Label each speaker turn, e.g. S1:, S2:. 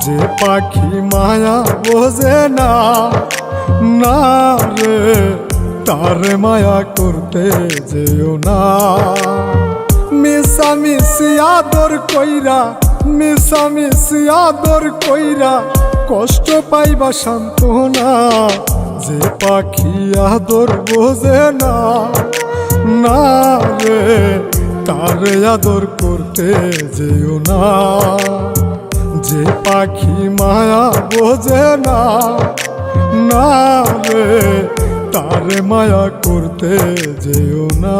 S1: যে পাখি মায়া বোঝে না, না রে তার মায়া করতে যেও না। মিশামিশি আদর কইরা, মিশামিশি আদর কইরা কষ্ট পাইবা সান্ত্বনা। যে পাখি আদর বোঝে না, না রে তারে আদর করতে যেও না। যে পাখি মায়া বোঝে না, না রে তারে মায়া করতে যেও না।